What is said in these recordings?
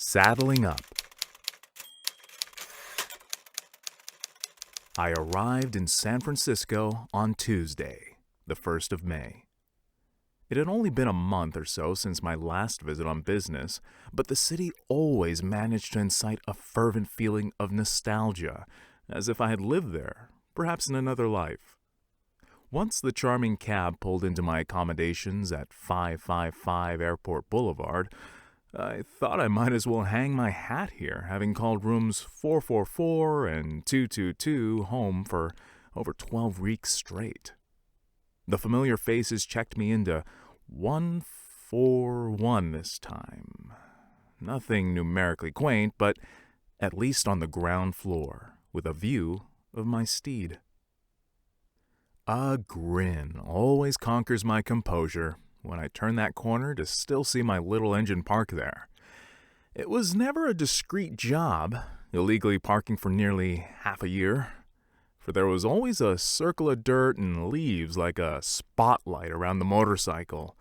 Saddling up. I arrived in San Francisco on Tuesday, the 1st of May. It had only been a month or so since my last visit on business, but the city always managed to incite a fervent feeling of nostalgia, as if I had lived there, perhaps in another life. Once the charming cab pulled into my accommodations at 555 Airport Boulevard, I thought I might as well hang my hat here, having called rooms 444 and 222 home for over 12 weeks straight. The familiar faces checked me into 141 this time. Nothing numerically quaint, but at least on the ground floor, with a view of my steed. A grin always conquers my composure when I turn that corner to still see my little engine parked there. It was never a discreet job, illegally parking for nearly half a year, for there was always a circle of dirt and leaves like a spotlight around the motorcycle.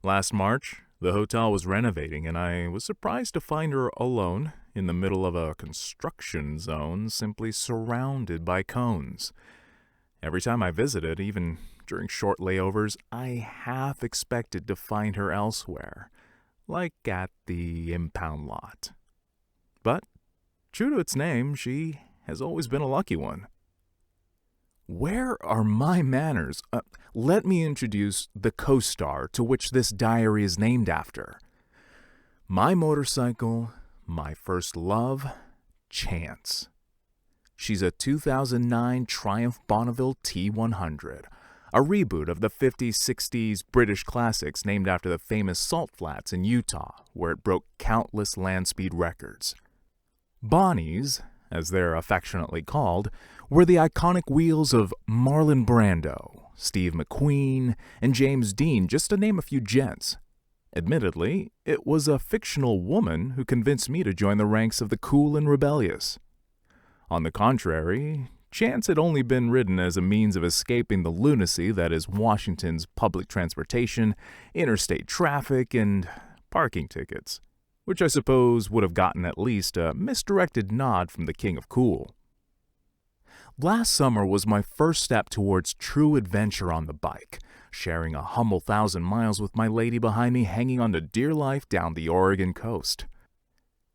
Last March, the hotel was renovating, and I was surprised to find her alone in the middle of a construction zone, simply surrounded by cones. Every time I visited, even during short layovers, I half expected to find her elsewhere, like at the impound lot. But, true to its name, she has always been a lucky one. Where are my manners? Let me introduce the co-star to which this diary is named after. My motorcycle, my first love, Chance. She's a 2009 Triumph Bonneville T100, a reboot of the 50s-60s British classics named after the famous salt flats in Utah, where it broke countless land speed records. Bonnies, as they're affectionately called, were the iconic wheels of Marlon Brando, Steve McQueen, and James Dean, just to name a few gents. Admittedly, it was a fictional woman who convinced me to join the ranks of the cool and rebellious. On the contrary, Chance had only been ridden as a means of escaping the lunacy that is Washington's public transportation, interstate traffic, and parking tickets, which I suppose would have gotten at least a misdirected nod from the king of cool. Last summer was my first step towards true adventure on the bike, sharing a humble 1,000 miles with my lady behind me hanging on to dear life down the Oregon coast.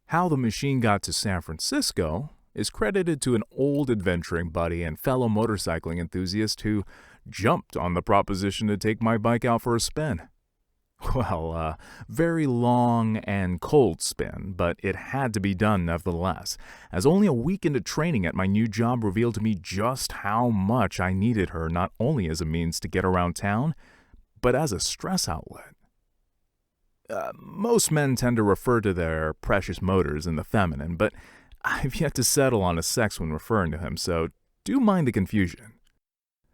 How the machine got to San Francisco is credited to an old adventuring buddy and fellow motorcycling enthusiast who jumped on the proposition to take my bike out for a spin. Well, very long and cold spin, but it had to be done nevertheless, as only a week into training at my new job revealed to me just how much I needed her not only as a means to get around town, but as a stress outlet. Most men tend to refer to their precious motors in the feminine, but I've yet to settle on a sex when referring to him, so do mind the confusion.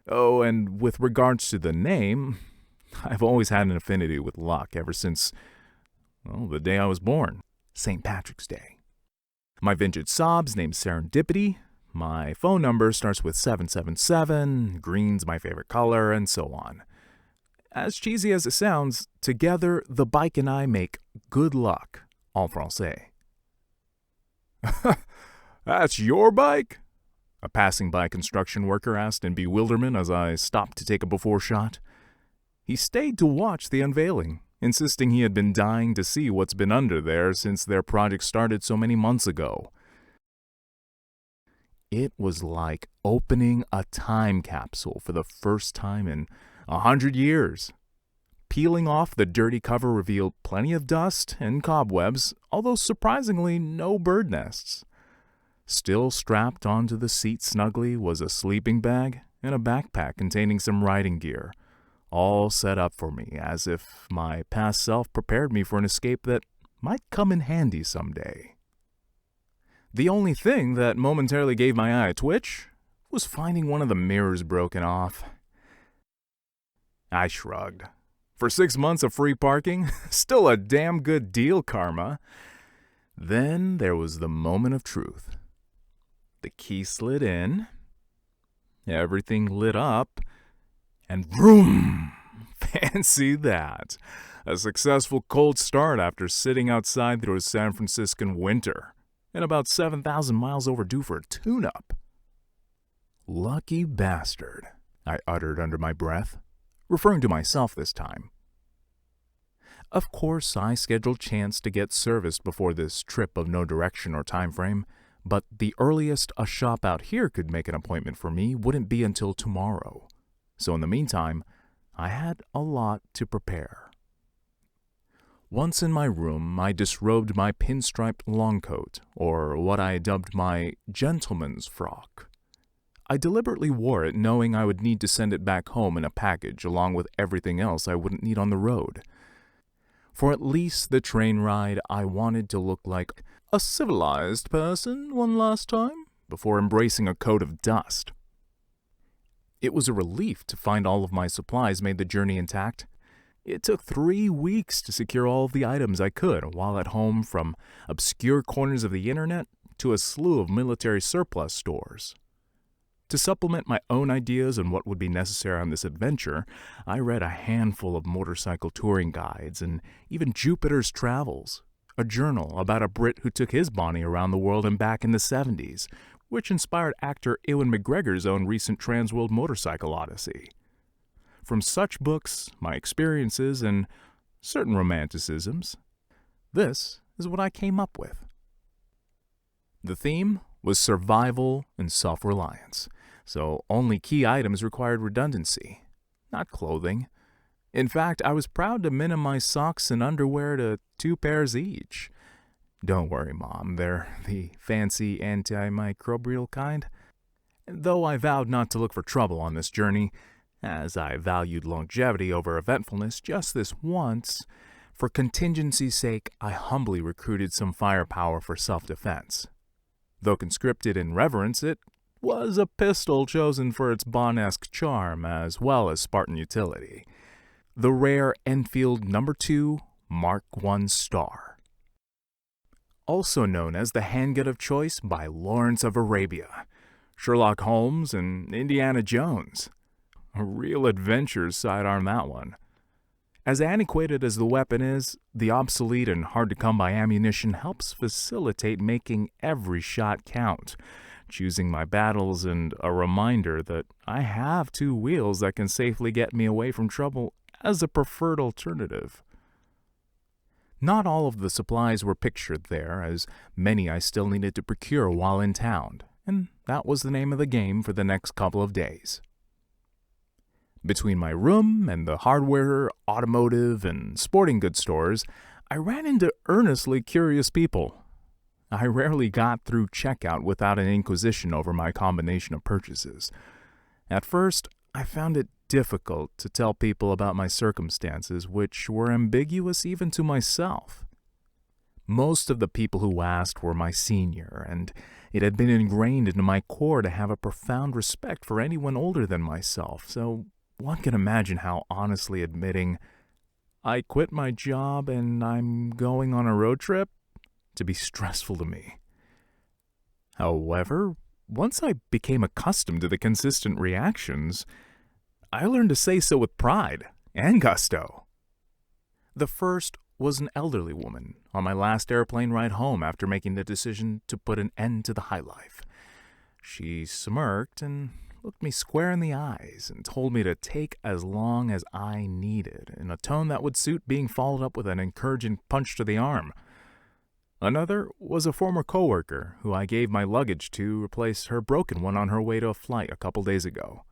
Oh, and with regards to the name, I've always had an affinity with luck ever since, the day I was born, St. Patrick's Day. My vintage Saab's named Serendipity, my phone number starts with 777, green's my favorite color, and so on. As cheesy as it sounds, together the bike and I make good luck, en français. That's your bike? A passing-by construction worker asked in bewilderment as I stopped to take a before shot. He stayed to watch the unveiling, insisting he had been dying to see what's been under there since their project started so many months ago. It was like opening a time capsule for the first time in 100 years. Peeling off the dirty cover revealed plenty of dust and cobwebs, although surprisingly no bird nests. Still strapped onto the seat snugly was a sleeping bag and a backpack containing some riding gear, all set up for me as if my past self prepared me for an escape that might come in handy someday. The only thing that momentarily gave my eye a twitch was finding one of the mirrors broken off. I shrugged. For 6 months of free parking, still a damn good deal, karma. Then there was the moment of truth. The key slid in, everything lit up, and vroom! Fancy that. A successful cold start after sitting outside through a San Franciscan winter, and about 7,000 miles overdue for a tune-up. Lucky bastard, I uttered under my breath, referring to myself this time. Of course, I scheduled Chance to get serviced before this trip of no direction or time frame, but the earliest a shop out here could make an appointment for me wouldn't be until tomorrow. So in the meantime, I had a lot to prepare. Once in my room, I disrobed my pinstriped long coat, or what I dubbed my gentleman's frock. I deliberately wore it knowing I would need to send it back home in a package along with everything else I wouldn't need on the road. For at least the train ride, I wanted to look like a civilized person one last time before embracing a coat of dust. It was a relief to find all of my supplies made the journey intact. It took 3 weeks to secure all of the items I could while at home, from obscure corners of the internet to a slew of military surplus stores. To supplement my own ideas on what would be necessary on this adventure, I read a handful of motorcycle touring guides and even Jupiter's Travels, a journal about a Brit who took his Bonnie around the world and back in the 70s, which inspired actor Ewan McGregor's own recent Transworld Motorcycle Odyssey. From such books, my experiences, and certain romanticisms, this is what I came up with. The theme was survival and self-reliance, so only key items required redundancy, not clothing. In fact, I was proud to minimize socks and underwear to 2 pairs each. Don't worry, Mom, they're the fancy antimicrobial kind. Though I vowed not to look for trouble on this journey, as I valued longevity over eventfulness just this once, for contingency's sake, I humbly recruited some firepower for self-defense. Though conscripted in reverence, it was a pistol chosen for its Bond-esque charm as well as Spartan utility. The rare Enfield No. 2 Mark I Star. Also known as the handgun of choice by Lawrence of Arabia, Sherlock Holmes, and Indiana Jones. A real adventure sidearm, that one. As antiquated as the weapon is, the obsolete and hard-to-come-by ammunition helps facilitate making every shot count, choosing my battles, and a reminder that I have 2 wheels that can safely get me away from trouble as a preferred alternative. Not all of the supplies were pictured there, as many I still needed to procure while in town, and that was the name of the game for the next couple of days. Between my room and the hardware, automotive, and sporting goods stores, I ran into earnestly curious people. I rarely got through checkout without an inquisition over my combination of purchases. At first, I found it difficult to tell people about my circumstances, which were ambiguous even to myself. Most of the people who asked were my senior, and it had been ingrained into my core to have a profound respect for anyone older than myself, so one can imagine how honestly admitting, "I quit my job and I'm going on a road trip," to be stressful to me. However, once I became accustomed to the consistent reactions, I learned to say so with pride and gusto. The first was an elderly woman on my last airplane ride home after making the decision to put an end to the high life. She smirked and looked me square in the eyes and told me to take as long as I needed, in a tone that would suit being followed up with an encouraging punch to the arm. Another was a former coworker who I gave my luggage to replace her broken one on her way to a flight a couple days ago.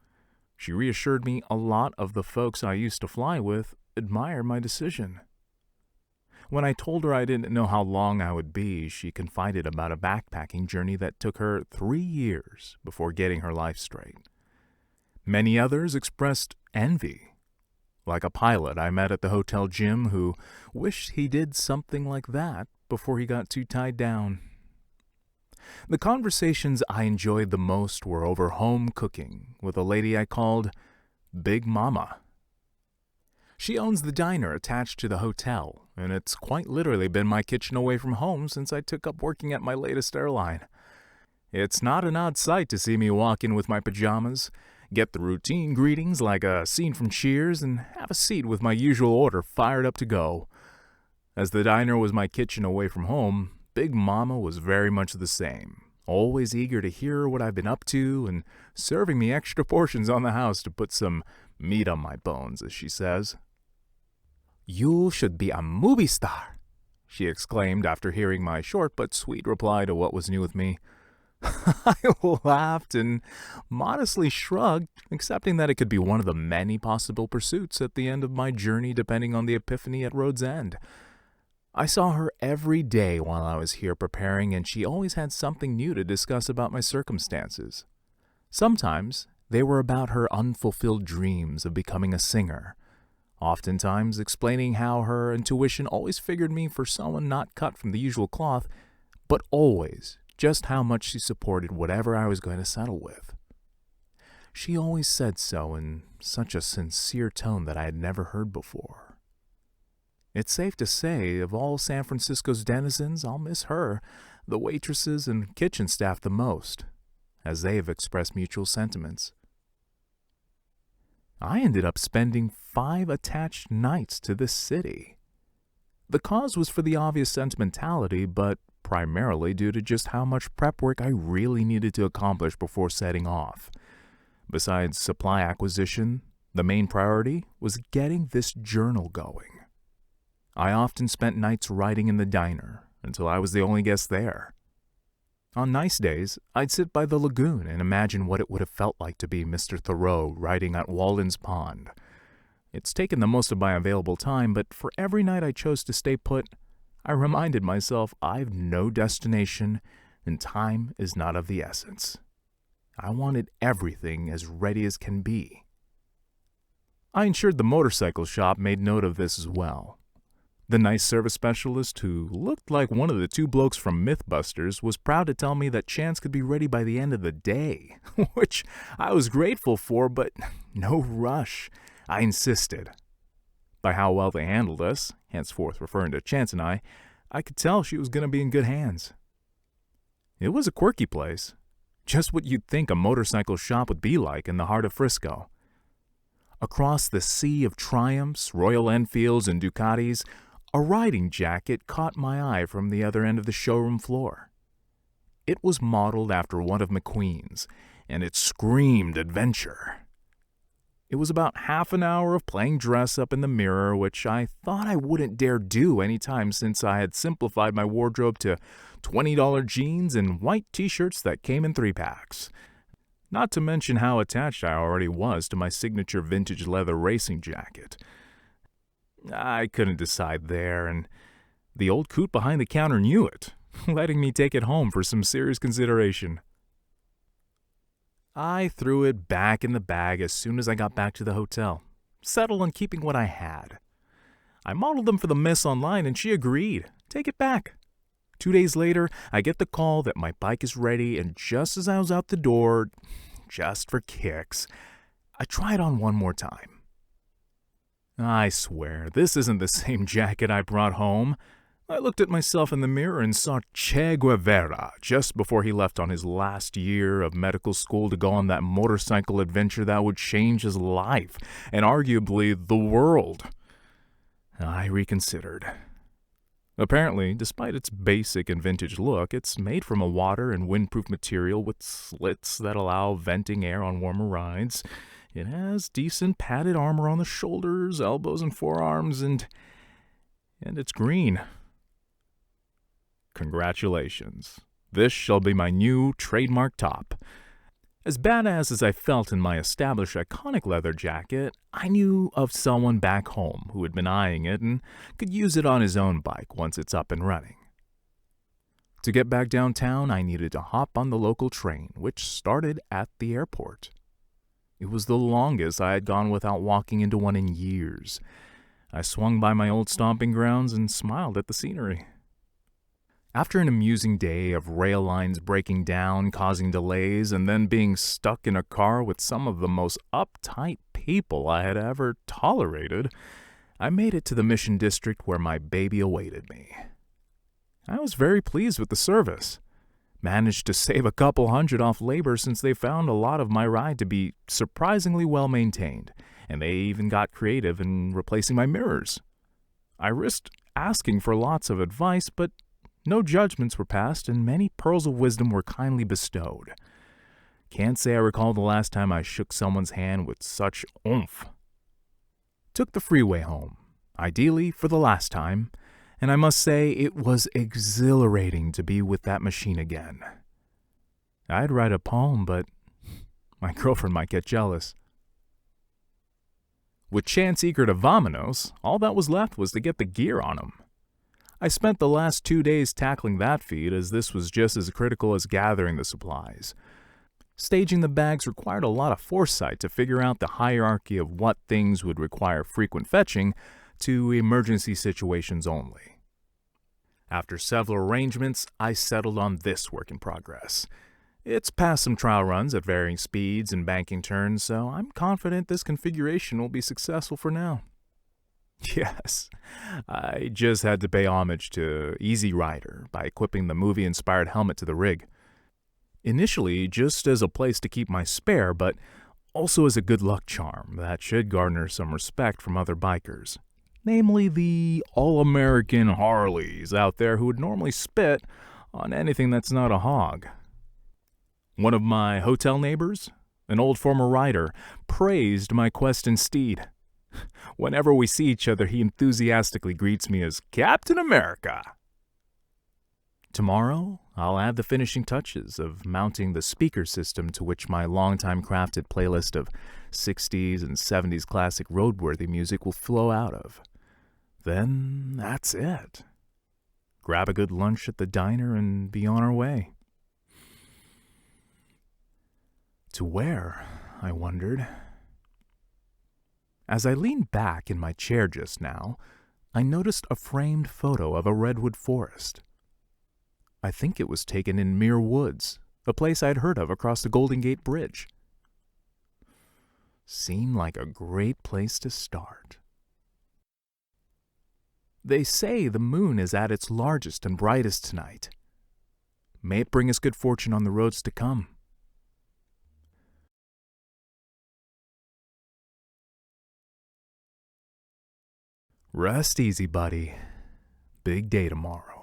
She reassured me a lot of the folks I used to fly with admired my decision. When I told her I didn't know how long I would be, she confided about a backpacking journey that took her 3 years before getting her life straight. Many others expressed envy, like a pilot I met at the hotel gym who wished he did something like that before he got too tied down. The conversations I enjoyed the most were over home cooking with a lady I called Big Mama. She owns the diner attached to the hotel, and it's quite literally been my kitchen away from home since I took up working at my latest airline. It's not an odd sight to see me walk in with my pajamas, get the routine greetings like a scene from Cheers, and have a seat with my usual order fired up to go. As the diner was my kitchen away from home, Big Mama was very much the same, always eager to hear what I've been up to and serving me extra portions on the house to put some meat on my bones, as she says. "You should be a movie star," she exclaimed after hearing my short but sweet reply to what was new with me. I laughed and modestly shrugged, accepting that it could be one of the many possible pursuits at the end of my journey depending on the epiphany at road's end. I saw her every day while I was here preparing, and she always had something new to discuss about my circumstances. Sometimes they were about her unfulfilled dreams of becoming a singer, oftentimes explaining how her intuition always figured me for someone not cut from the usual cloth, but always just how much she supported whatever I was going to settle with. She always said so in such a sincere tone that I had never heard before. It's safe to say, of all San Francisco's denizens, I'll miss her, the waitresses and kitchen staff the most, as they have expressed mutual sentiments. I ended up spending 5 attached nights to this city. The cause was for the obvious sentimentality, but primarily due to just how much prep work I really needed to accomplish before setting off. Besides supply acquisition, the main priority was getting this journal going. I often spent nights writing in the diner until I was the only guest there. On nice days, I'd sit by the lagoon and imagine what it would have felt like to be Mr. Thoreau writing at Walden's Pond. It's taken the most of my available time, but for every night I chose to stay put, I reminded myself I've no destination and time is not of the essence. I wanted everything as ready as can be. I ensured the motorcycle shop made note of this as well. The nice service specialist, who looked like one of the 2 blokes from Mythbusters, was proud to tell me that Chance could be ready by the end of the day, which I was grateful for, but no rush. I insisted. By how well they handled us, henceforth referring to Chance and I could tell she was going to be in good hands. It was a quirky place, just what you'd think a motorcycle shop would be like in the heart of Frisco. Across the sea of Triumphs, Royal Enfields, and Ducatis, a riding jacket caught my eye from the other end of the showroom floor. It was modeled after one of McQueen's, and it screamed adventure. It was about half an hour of playing dress-up in the mirror, which I thought I wouldn't dare do any time since I had simplified my wardrobe to $20 jeans and white t-shirts that came in 3-packs. Not to mention how attached I already was to my signature vintage leather racing jacket. I couldn't decide there, and the old coot behind the counter knew it, letting me take it home for some serious consideration. I threw it back in the bag as soon as I got back to the hotel, settled on keeping what I had. I modeled them for the miss online, and she agreed. Take it back. 2 days later, I get the call that my bike is ready, and just as I was out the door, just for kicks, I try it on one more time. I swear, this isn't the same jacket I brought home. I looked at myself in the mirror and saw Che Guevara just before he left on his last year of medical school to go on that motorcycle adventure that would change his life and arguably the world. I reconsidered. Apparently, despite its basic and vintage look, it's made from a water and windproof material with slits that allow venting air on warmer rides. It has decent padded armor on the shoulders, elbows, and forearms, and it's green. Congratulations. This shall be my new trademark top. As badass as I felt in my established iconic leather jacket, I knew of someone back home who had been eyeing it and could use it on his own bike once it's up and running. To get back downtown, I needed to hop on the local train, which started at the airport. It was the longest I had gone without walking into one in years. I swung by my old stomping grounds and smiled at the scenery. After an amusing day of rail lines breaking down, causing delays, and then being stuck in a car with some of the most uptight people I had ever tolerated, I made it to the Mission District where my baby awaited me. I was very pleased with the service. Managed to save a couple hundred off labor since they found a lot of my ride to be surprisingly well maintained, and they even got creative in replacing my mirrors. I risked asking for lots of advice, but no judgments were passed and many pearls of wisdom were kindly bestowed. Can't say I recall the last time I shook someone's hand with such oomph. Took the freeway home, ideally for the last time, and I must say it was exhilarating to be with that machine again. I'd write a poem, but my girlfriend might get jealous. With Chance eager to vamonos, all that was left was to get the gear on him. I spent the last 2 days tackling that feat, as this was just as critical as gathering the supplies. Staging the bags required a lot of foresight to figure out the hierarchy of what things would require frequent fetching to emergency situations only. After several arrangements, I settled on this work in progress. It's passed some trial runs at varying speeds and banking turns, so I'm confident this configuration will be successful for now. Yes, I just had to pay homage to Easy Rider by equipping the movie-inspired helmet to the rig. Initially, just as a place to keep my spare, but also as a good luck charm that should garner some respect from other bikers. Namely the all-American Harleys out there who would normally spit on anything that's not a hog. One of my hotel neighbors, an old former rider, praised my Queston steed. Whenever we see each other, he enthusiastically greets me as Captain America. Tomorrow, I'll add the finishing touches of mounting the speaker system to which my long-time crafted playlist of 60s and 70s classic roadworthy music will flow out of. Then that's it. Grab a good lunch at the diner and be on our way. To where, I wondered. As I leaned back in my chair just now, I noticed a framed photo of a redwood forest. I think it was taken in Muir Woods, a place I'd heard of across the Golden Gate Bridge. Seemed like a great place to start. They say the moon is at its largest and brightest tonight. May it bring us good fortune on the roads to come. Rest easy, buddy. Big day tomorrow.